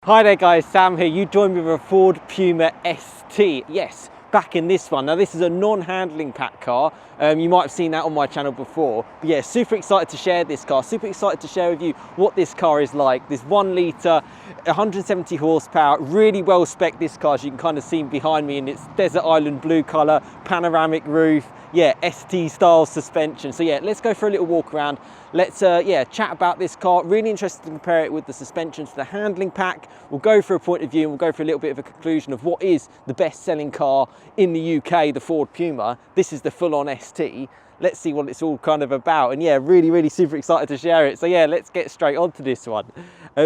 Hi there guys, Sam here. You joined me with a Ford Puma ST. Yes, back in this one. Now this is a non-handling pack car. You might have seen that on my channel before. But yeah, super excited to share this car. Super excited to share with you what this car is like. This 1 litre, 170 horsepower, really well spec this car, as you can kind of see behind me in its desert island blue colour, panoramic roof. Yeah, ST style suspension. So yeah, let's go for a little walk around. Let's chat about this car. Really interested to compare it with the suspension to the handling pack. We'll go for a point of view and we'll go for a little bit of a conclusion of what is the best selling car in the UK, the Ford Puma. This is the full-on ST. Let's see what it's all kind of about. And yeah, really super excited to share it. So yeah, let's get straight on to this one.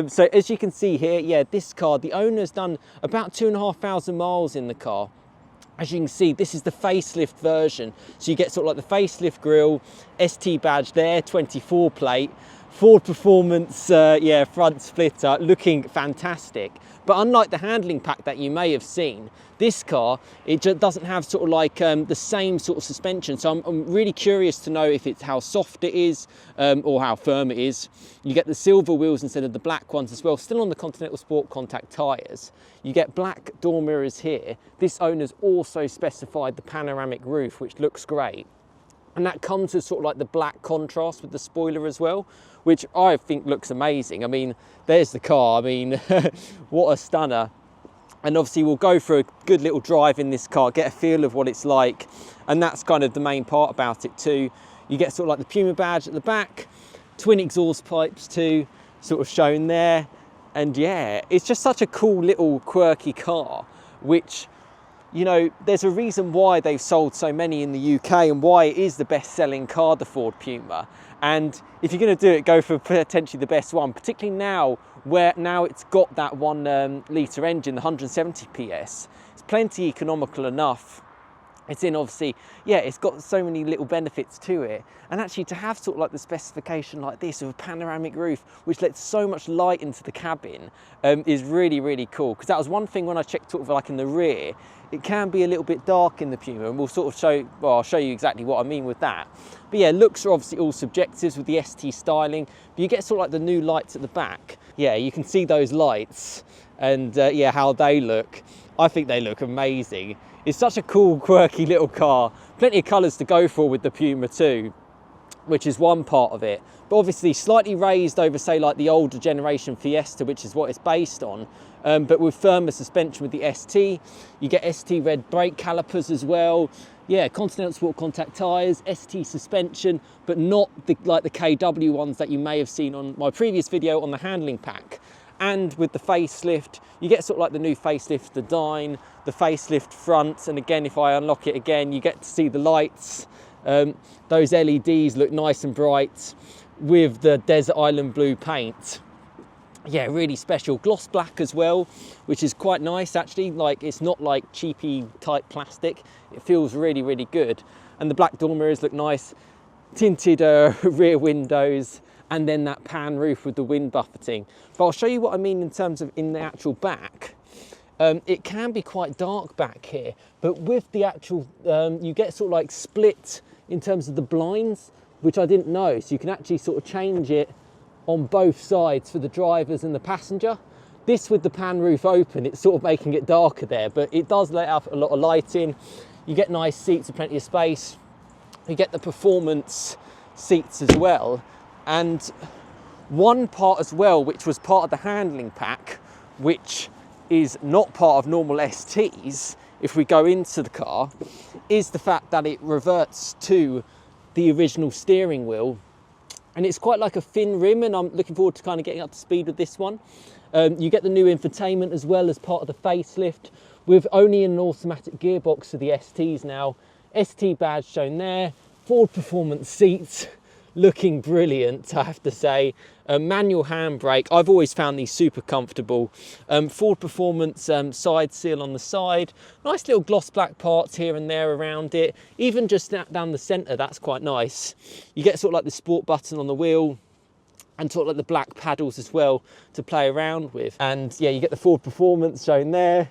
So as you can see here, yeah, this car, the owner's done about 2,500 miles in the car. As you can see, this is the facelift version. So you get sort of like the facelift grille, ST badge there, 24 plate, Ford Performance, front splitter, looking fantastic. But unlike the handling pack that you may have seen, this car, it just doesn't have sort of like the same sort of suspension. So I'm really curious to know if it's how soft it is or how firm it is. You get the silver wheels instead of the black ones as well, still on the Continental Sport contact tyres. You get black door mirrors here. This owner's also specified the panoramic roof, which looks great. And that comes with sort of like the black contrast with the spoiler as well, which I think looks amazing. I mean, there's the car. I mean, what a stunner. And obviously we'll go for a good little drive in this car, get a feel of what it's like. And that's kind of the main part about it too. You get sort of like the Puma badge at the back, twin exhaust pipes too, sort of shown there. And yeah, it's just such a cool little quirky car, which, you know, there's a reason why they've sold so many in the UK and why it is the best selling car, the Ford Puma. And if you're going to do it, go for potentially the best one, particularly now where it's got that 1 litre engine, the 170 PS. It's plenty economical enough. It's in obviously, yeah, it's got so many little benefits to it. And actually to have sort of like the specification like this with a panoramic roof, which lets so much light into the cabin, is really cool. Because that was one thing when I checked sort of like in the rear, it can be a little bit dark in the Puma, and we'll sort of show, well, I'll show you exactly what I mean with that. But yeah, looks are obviously all subjectives with the ST styling, but you get sort of like the new lights at the back. Yeah, you can see those lights and yeah, how they look. I think they look amazing. It's such a cool, quirky little car. Plenty of colours to go for with the Puma too, which is one part of it. But obviously slightly raised over, say, like the older generation Fiesta, which is what it's based on. But with firmer suspension with the ST. You get ST red brake calipers as well. Yeah, Continental Sport contact tyres, ST suspension, but not like the KW ones that you may have seen on my previous video on the handling pack. And with the facelift, you get sort of like the new facelift, the Dine, the facelift front. And again, if I unlock it again, you get to see the lights. Those LEDs look nice and bright with the desert island blue paint. Yeah, really special. Gloss black as well, which is quite nice actually. Like, it's not like cheapy type plastic. It feels really good. And the black door mirrors look nice. Tinted rear windows, and then that pan roof with the wind buffeting. But I'll show you what I mean in terms of in the actual back. It can be quite dark back here, but with the actual, you get sort of like split in terms of the blinds, which I didn't know. So you can actually sort of change it on both sides for the drivers and the passenger. This with the pan roof open, it's sort of making it darker there, but it does let out a lot of light in. You get nice seats with plenty of space. You get the performance seats as well. And one part as well, which was part of the handling pack, which is not part of normal STs, if we go into the car, is the fact that it reverts to the original steering wheel. And it's quite like a thin rim, and I'm looking forward to kind of getting up to speed with this one. You get the new infotainment as well as part of the facelift, with only an automatic gearbox for the STs now. ST badge shown there, Ford Performance seats, looking brilliant, I have to say. Manual handbrake, I've always found these super comfortable. Ford Performance side seal on the side. Nice little gloss black parts here and there around it. Even just down the centre, that's quite nice. You get sort of like the sport button on the wheel, and sort of like the black paddles as well to play around with. And yeah, you get the Ford Performance shown there.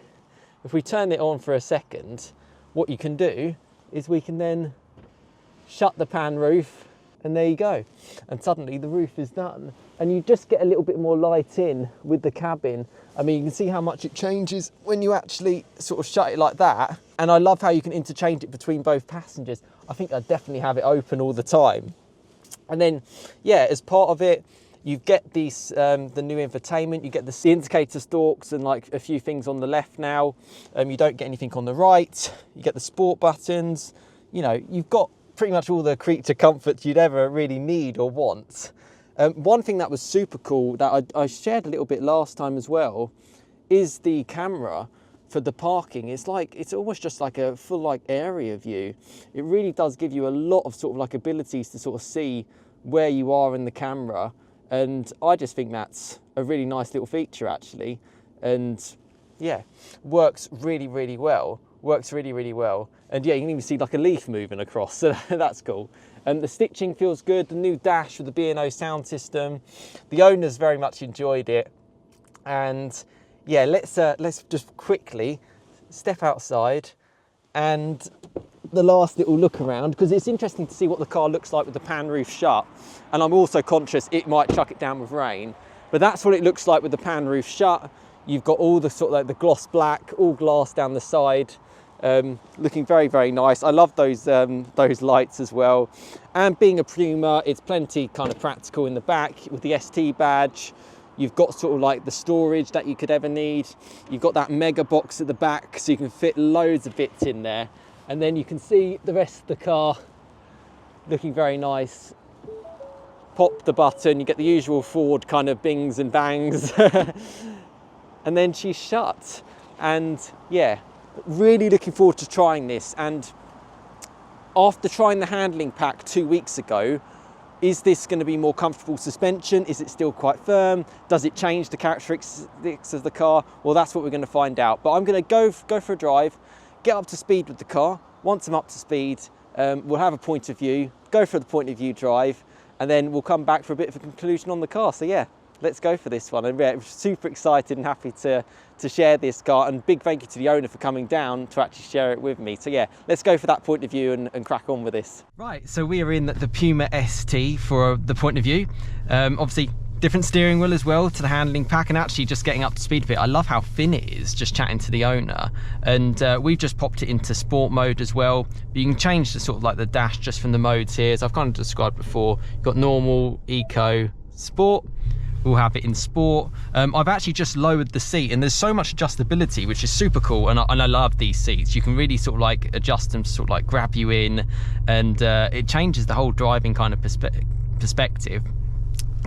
If we turn it on for a second, what you can do is we can then shut the pan roof, and there you go. And suddenly the roof is done. And you just get a little bit more light in with the cabin. I mean, you can see how much it changes when you actually sort of shut it like that. And I love how you can interchange it between both passengers. I think I'd definitely have it open all the time. And then, yeah, as part of it, you get these, the new infotainment, you get the indicator stalks and like a few things on the left now. You don't get anything on the right. You get the sport buttons. You know, you've got pretty much all the creature comforts you'd ever really need or want. One thing that was super cool that I shared a little bit last time as well is the camera for the parking. It's almost just like a full like area view. It really does give you a lot of sort of like abilities to sort of see where you are in the camera. And I just think that's a really nice little feature actually. And yeah, works really, really well. Works really, really well. And yeah, you can even see like a leaf moving across, so that's cool. And the stitching feels good. The new dash with the B&O sound system. The owners very much enjoyed it. And yeah, let's just quickly step outside and the last little look around, because it's interesting to see what the car looks like with the pan roof shut. And I'm also conscious it might chuck it down with rain, but that's what it looks like with the pan roof shut. You've got all the sort of like the gloss black, all glass down the side, looking very, very nice. I love those lights as well. And being a Puma, it's plenty kind of practical in the back with the ST badge. You've got sort of like the storage that you could ever need. You've got that mega box at the back, so you can fit loads of bits in there. And then you can see the rest of the car looking very nice. Pop the button, you get the usual Ford kind of bings and bangs. And then she's shut. And yeah, really looking forward to trying this. And after trying the handling pack 2 weeks ago, is this going to be more comfortable suspension? Is it still quite firm? Does it change the characteristics of the car? Well, that's what we're going to find out. But I'm going to go for a drive, get up to speed with the car. Once I'm up to speed, we'll have a point of view, go for the point of view drive, and then we'll come back for a bit of a conclusion on the car. So yeah, let's go for this one. And yeah, I'm super excited and happy to share this car, and big thank you to the owner for coming down to actually share it with me. So yeah, let's go for that point of view and crack on with this. Right, so we are in the Puma ST for the point of view. Obviously, different steering wheel as well to the handling pack, and actually just getting up to speed with it. I love how thin it is, just chatting to the owner. And we've just popped it into sport mode as well. But you can change the sort of like the dash just from the modes here. As I've kind of described before, you've got normal, eco, sport. We'll have it in sport. I've actually just lowered the seat, and there's so much adjustability, which is super cool. And I love these seats. You can really sort of like adjust them to sort of like grab you in, and it changes the whole driving kind of perspective.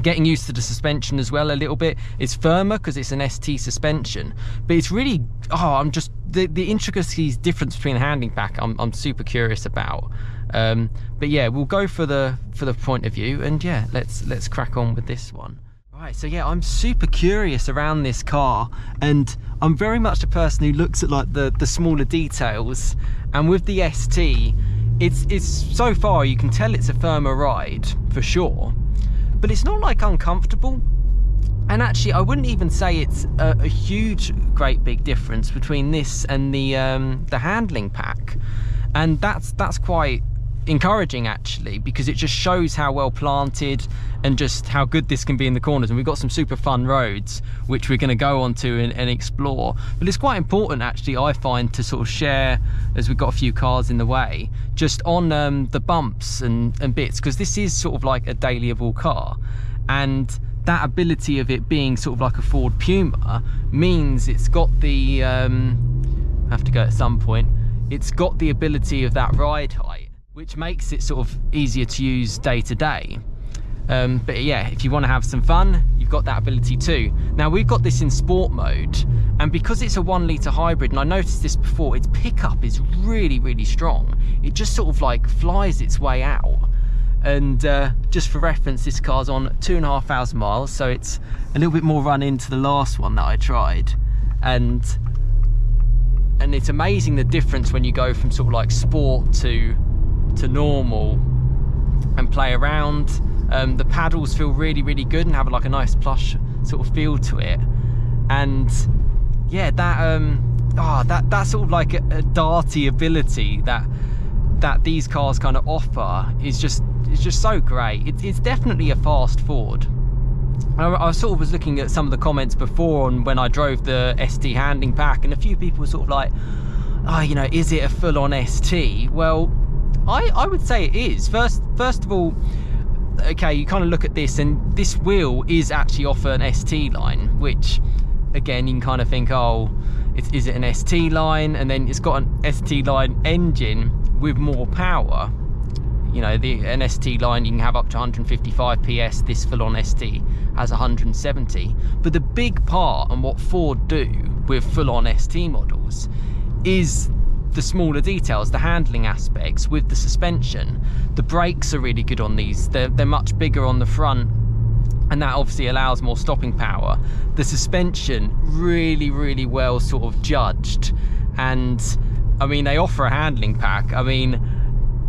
Getting used to the suspension as well a little bit. It's firmer because it's an ST suspension, but it's really, I'm just, the intricacies difference between the handling pack I'm super curious about. But yeah, we'll go for the point of view, and yeah, let's crack on with this one. Right, so yeah, I'm super curious around this car, and I'm very much a person who looks at like the smaller details. And with the ST, it's so far you can tell it's a firmer ride for sure, but it's not like uncomfortable. And actually, I wouldn't even say it's a huge, great big difference between this and the handling pack, and that's quite encouraging actually, because it just shows how well planted and just how good this can be in the corners. And we've got some super fun roads which we're going to go onto and explore. But it's quite important actually, I find, to sort of share, as we've got a few cars in the way, just on the bumps and bits, because this is sort of like a dailyable car, and that ability of it being sort of like a Ford Puma means it's got the I have to go at some point, it's got the ability of that ride height, which makes it sort of easier to use day to day. But yeah, if you want to have some fun, you've got that ability too. Now we've got this in sport mode, and because it's a 1 litre hybrid, and I noticed this before, its pickup is really, really strong. It just sort of like flies its way out. And just for reference, this car's on 2,500 miles, so it's a little bit more run into the last one that I tried. And it's amazing the difference when you go from sort of like sport to normal and play around. The paddles feel really, really good and have like a nice plush sort of feel to it. And yeah, that sort of like a darty ability that these cars kind of offer is just just so great. It's definitely a fast Ford. I sort of was looking at some of the comments before on when I drove the ST handling pack, and a few people were sort of like, oh, you know, is it a full-on ST? Well, I would say it is. First of all, okay, you kind of look at this, and this wheel is actually off an ST line, which again, you can kind of think, oh, is it an ST line? And then it's got an ST line engine with more power. You know, an ST line, you can have up to 155 PS. This full-on ST has 170. But the big part and what Ford do with full-on ST models is the smaller details, the handling aspects with the suspension. The brakes are really good on these. They're much bigger on the front, and that obviously allows more stopping power. The suspension, really, really well sort of judged. And I mean, they offer a handling pack. I mean,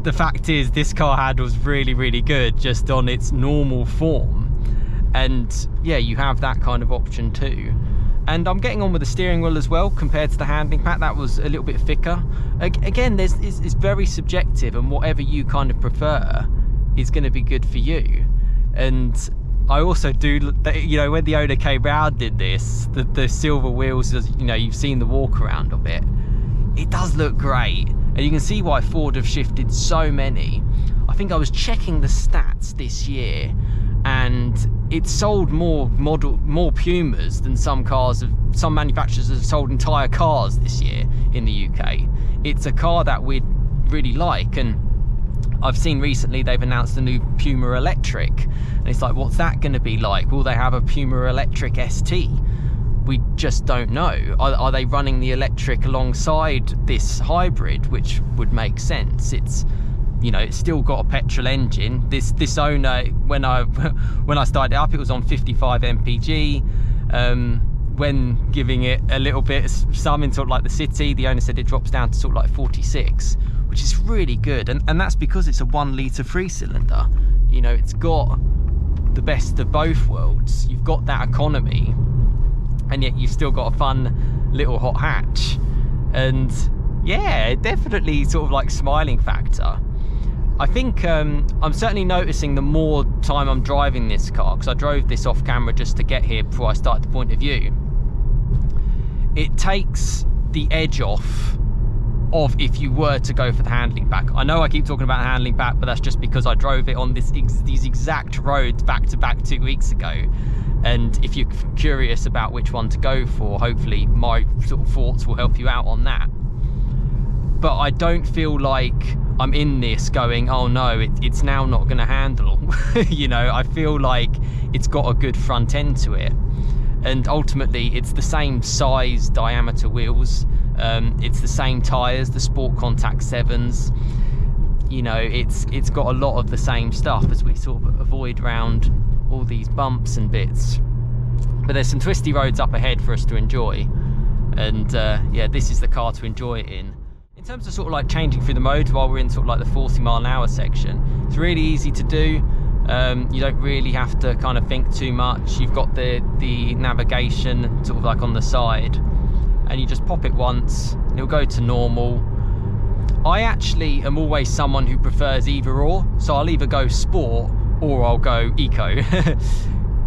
the fact is this car handles really, really good just on its normal form. And yeah, you have that kind of option too. And I'm getting on with the steering wheel as well compared to the handling pack. That was a little bit thicker. Again, it's very subjective, and whatever you kind of prefer is going to be good for you. And I also do, you know, when the owner came round in this, the silver wheels, you know, you've seen the walk around of it. It does look great. And you can see why Ford have shifted so many. I think I was checking the stats this year, and it sold more Pumas than some manufacturers have sold entire cars this year in the UK. It's a car that we'd really like, and I've seen recently they've announced a new Puma electric, and it's like, what's that going to be like? Will they have a Puma electric ST? We just don't know. Are they running the electric alongside this hybrid, which would make sense? It's, you know, it's still got a petrol engine. This owner, when I started it up, it was on 55 mpg. When giving it a little bit, some in sort of like the city, the owner said it drops down to sort of like 46, which is really good. And that's because it's a 1 litre 3-cylinder. You know, it's got the best of both worlds. You've got that economy, and yet you've still got a fun little hot hatch. And yeah, definitely sort of like smiling factor. I think I'm certainly noticing the more time I'm driving this car, because I drove this off camera just to get here before I started the point of view, it takes the edge off of if you were to go for the handling pack. I know I keep talking about the handling pack, but that's just because I drove it on these exact roads back to back 2 weeks ago. And if you're curious about which one to go for, hopefully my sort of thoughts will help you out on that. But I don't feel like I'm in this going, oh no, it's now not going to handle. You know, I feel like it's got a good front end to it. And ultimately, it's the same size diameter wheels. It's the same tyres, the Sport Contact 7s. You know, it's got a lot of the same stuff as we sort of avoid round all these bumps and bits. But there's some twisty roads up ahead for us to enjoy. And yeah, this is the car to enjoy it in. In terms of sort of like changing through the modes while we're in sort of like the 40-mile-an-hour section, it's really easy to do. You don't really have to kind of think too much. You've got the navigation sort of like on the side, and you just pop it once and it'll go to normal. I actually am always someone who prefers either or, so I'll either go sport or I'll go eco.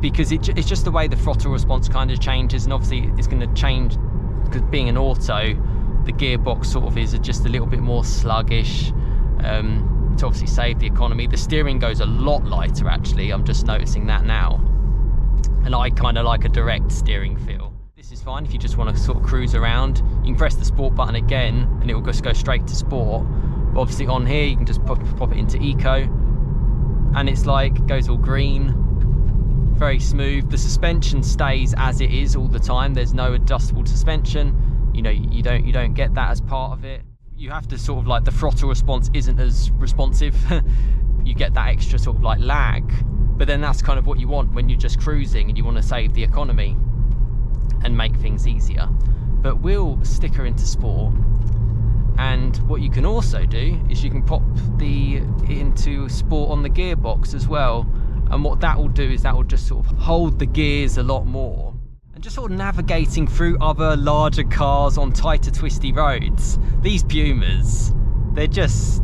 Because it's just the way the throttle response kind of changes, and obviously it's going to change because being an auto, the gearbox sort of is just a little bit more sluggish, to obviously save the economy. The steering goes a lot lighter actually, I'm just noticing that now, and I kind of like a direct steering feel. This is fine if you just want to sort of cruise around. You can press the sport button again and it will just go straight to sport, but obviously on here you can just pop it into eco, and it's like, it goes all green, very smooth. The suspension stays as it is all the time. There's no adjustable suspension. You know, you don't get that as part of it. You have to sort of like, the throttle response isn't as responsive. You get that extra sort of like lag, but then that's kind of what you want when you're just cruising and you want to save the economy and make things easier. But we'll stick her into sport, and what you can also do is you can pop into sport on the gearbox as well, and what that will do is that will just sort of hold the gears a lot more. And just sort of navigating through other larger cars on tighter twisty roads, these Pumas, they're just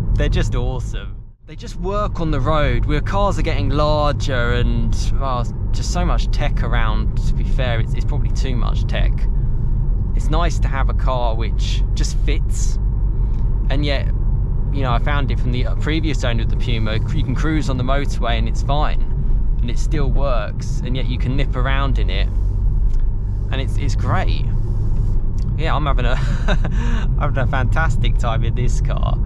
awesome. They just work on the road where cars are getting larger and, well, just so much tech around. To be fair, it's probably too much tech. It's nice to have a car which just fits, and yet, you know, I found it from the previous owner of the Puma, you can cruise on the motorway and it's fine, and it still works, and yet you can nip around in it, and it's great. Yeah, I'm having a having a fantastic time in this car.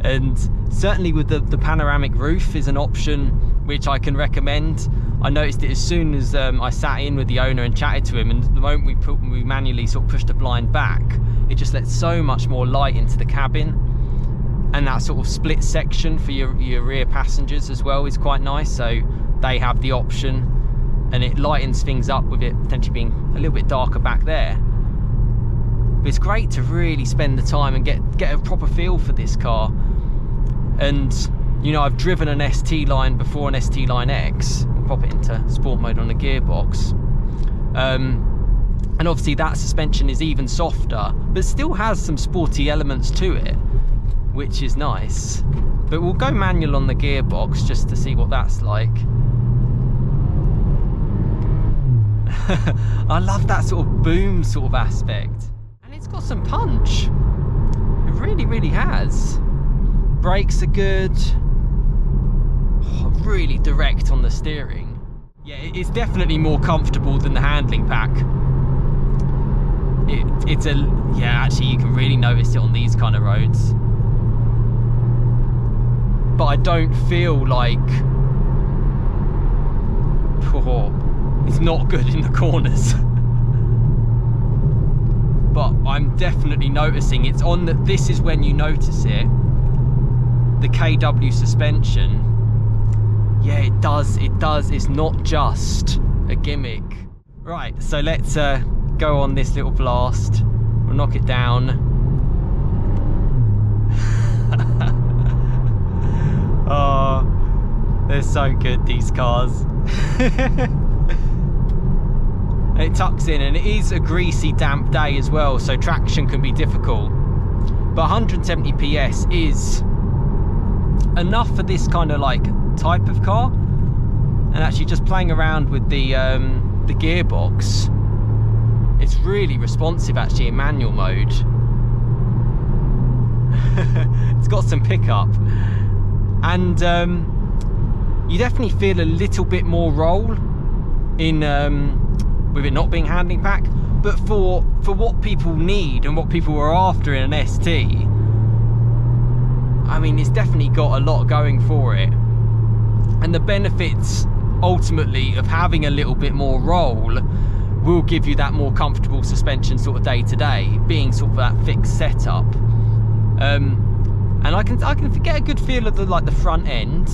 And certainly with the panoramic roof is an option which I can recommend. I noticed it as soon as I sat in with the owner and chatted to him, and the moment we manually sort of pushed the blind back, it just lets so much more light into the cabin. And that sort of split section for your rear passengers as well is quite nice, so they have the option, and it lightens things up with it potentially being a little bit darker back there. But it's great to really spend the time and get a proper feel for this car. And you know, I've driven an ST line before, an ST line X. We'll pop it into sport mode on the gearbox. And obviously that suspension is even softer, but still has some sporty elements to it, which is nice. But we'll go manual on the gearbox just to see what that's like. I love that sort of boom sort of aspect. And it's got some punch. It really, really has. Brakes are good. Oh, really direct on the steering. Yeah, it's definitely more comfortable than the handling pack. Yeah, actually you can really notice it on these kind of roads. But I don't feel like, it's not good in the corners. But I'm definitely noticing it's on that. This is when you notice it. The KW suspension. Yeah, it does. It's not just a gimmick. Right, so let's go on this little blast. We'll knock it down. Oh, they're so good, these cars. And it tucks in, and it is a greasy, damp day as well, so traction can be difficult. But 170 PS is enough for this kind of like type of car. And actually just playing around with the gearbox, it's really responsive actually in manual mode. It's got some pickup, and you definitely feel a little bit more roll in with it not being handling pack. But for what people need and what people were after in an ST, I mean, it's definitely got a lot going for it. And the benefits ultimately of having a little bit more roll will give you that more comfortable suspension sort of day to day, being sort of that fixed setup. And I can get a good feel of the front end.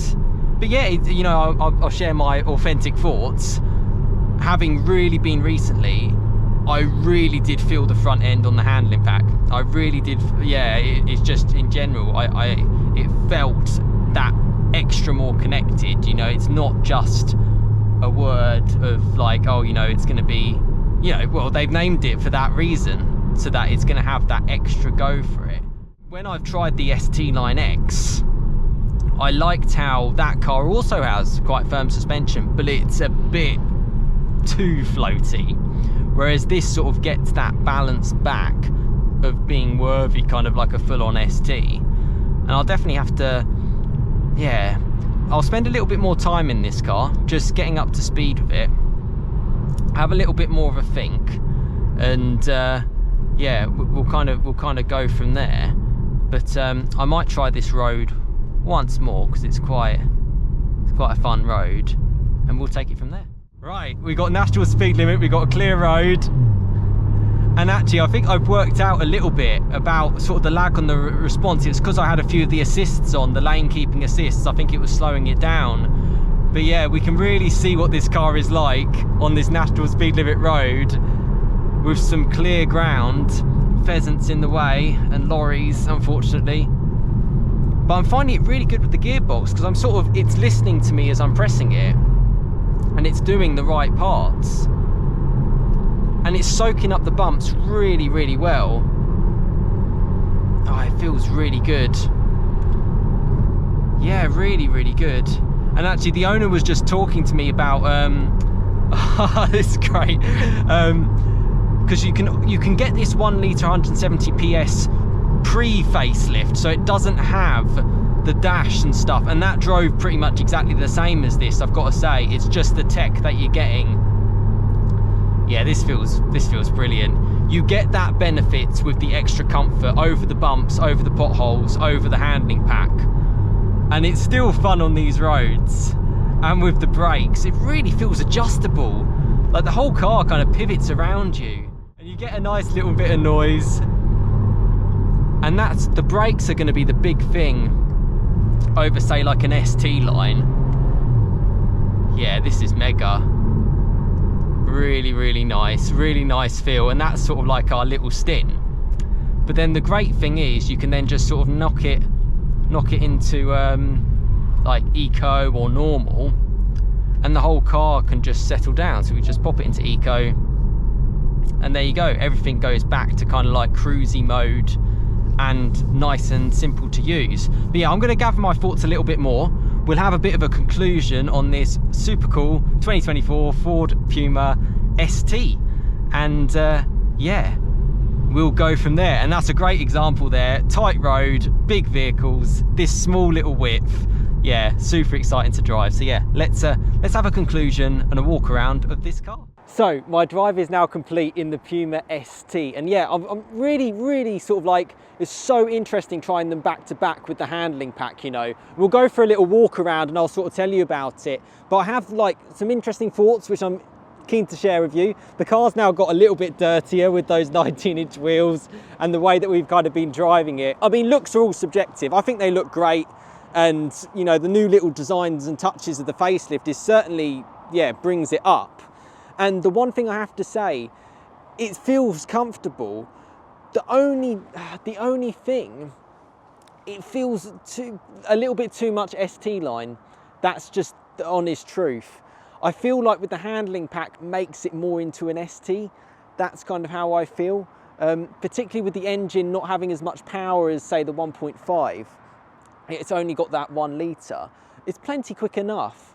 But yeah, you know, I'll share my authentic thoughts. Having really been recently, I really did feel the front end on the handling pack. I really did. Yeah, it's just in general, it felt that extra more connected. You know, it's not just a word of like, oh, you know, it's going to be, you know, well, they've named it for that reason, so that it's going to have that extra go for it. When I've tried the ST Line X, I liked how that car also has quite firm suspension, but it's a bit too floaty, whereas this sort of gets that balance back of being worthy, kind of like a full-on ST. And I'll definitely have to, yeah, I'll spend a little bit more time in this car, just getting up to speed with it, have a little bit more of a think, and yeah, we'll kind of go from there. But I might try this road once more because it's quite a fun road, and we'll take it from there. Right, we got national speed limit, we got a clear road, and actually I think I've worked out a little bit about sort of the lag on the response. It's because I had a few of the assists on, the lane keeping assists. I think it was slowing it down. But yeah, we can really see what this car is like on this national speed limit road with some clear ground, pheasants in the way and lorries, unfortunately. But I'm finding it really good with the gearbox because I'm sort of, it's listening to me as I'm pressing it, and it's doing the right parts, and it's soaking up the bumps really, really well. Oh, it feels really good. yeah, really, really good. And actually the owner was just talking to me about, this is great, because you can get this 1 litre 170 PS pre-facelift, so it doesn't have the dash and stuff, and that drove pretty much exactly the same as this, I've got to say. It's just the tech that you're getting. Yeah, this feels brilliant. You get that benefit with the extra comfort over the bumps, over the potholes, over the handling pack, and it's still fun on these roads. And with the brakes, it really feels adjustable. Like the whole car kind of pivots around you, and you get a nice little bit of noise. And that's, the brakes are going to be the big thing over, say, like an ST line. Yeah, this is mega. Really, really nice feel, and that's sort of like our little stint. But then the great thing is you can then just sort of knock it into like eco or normal, and the whole car can just settle down. So we just pop it into eco, and there you go, everything goes back to kind of like cruisy mode and nice and simple to use. But yeah, I'm going to gather my thoughts a little bit more. We'll have a bit of a conclusion on this super cool 2024 Ford Puma ST, and yeah, we'll go from there. And that's a great example there, tight road, big vehicles, this small little width. Yeah, super exciting to drive. So yeah, let's have a conclusion and a walk around of this car. So my drive is now complete in the Puma ST, and yeah, I'm really sort of like, it's so interesting trying them back to back with the handling pack, you know. We'll go for a little walk around and I'll sort of tell you about it, but I have like some interesting thoughts which I'm keen to share with you. The car's now got a little bit dirtier with those 19-inch wheels and the way that we've kind of been driving it. I mean, looks are all subjective. I think they look great, and you know, the new little designs and touches of the facelift is certainly, yeah, brings it up. And the one thing I have to say, it feels comfortable. The only thing, it feels a little bit too much ST line. That's just the honest truth. I feel like with the handling pack makes it more into an ST. That's kind of how I feel, particularly with the engine not having as much power as, say, the 1.5. It's only got that 1 litre. It's plenty quick enough.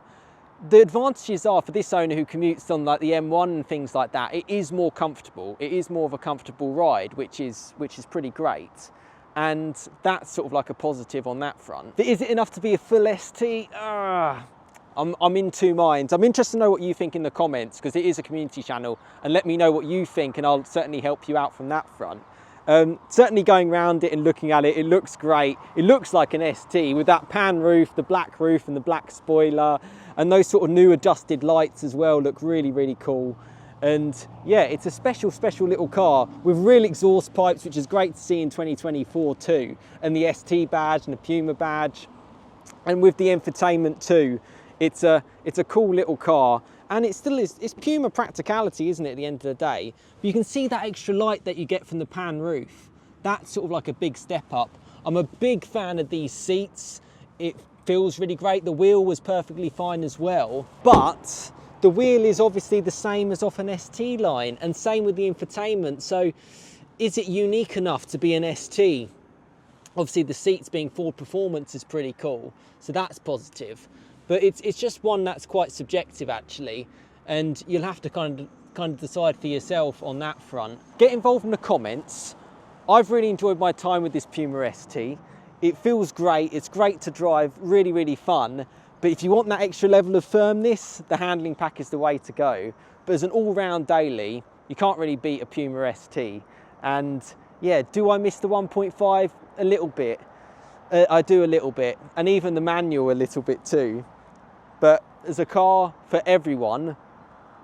The advantages are, for this owner who commutes on like the M1 and things like that, it is more comfortable. It is more of a comfortable ride, which is pretty great. And that's sort of like a positive on that front. But is it enough to be a full ST? I'm in two minds. I'm interested to know what you think in the comments, because it is a community channel, and let me know what you think, and I'll certainly help you out from that front. Certainly going around it and looking at it, it looks great. It looks like an ST with that pan roof, the black roof and the black spoiler, and those sort of new adjusted lights as well look really cool. And yeah, it's a special little car with real exhaust pipes, which is great to see in 2024 too, and the ST badge and the Puma badge, and with the infotainment too. It's a cool little car, and it still is, it's Puma practicality, isn't it, at the end of the day? But you can see that extra light that you get from the pan roof. That's sort of like a big step up. I'm a big fan of these seats. It feels really great. The wheel was perfectly fine as well, but the wheel is obviously the same as off an ST line, and same with the infotainment. So is it unique enough to be an ST? Obviously the seats being Ford Performance is pretty cool, so that's positive. But it's just one that's quite subjective actually, and you'll have to kind of decide for yourself on that front. Get involved in the comments. I've really enjoyed my time with this Puma ST. It feels great, it's great to drive, really fun. But if you want that extra level of firmness, the handling pack is the way to go. But as an all-round daily, you can't really beat a Puma ST. And yeah, do I miss the 1.5? A little bit. I do a little bit, and even the manual a little bit too. But as a car for everyone,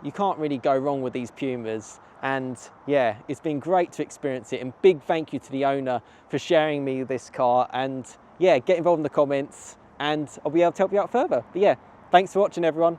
you can't really go wrong with these Pumas. And yeah, it's been great to experience it, and big thank you to the owner for sharing me this car. And yeah, get involved in the comments and I'll be able to help you out further. But yeah, thanks for watching everyone.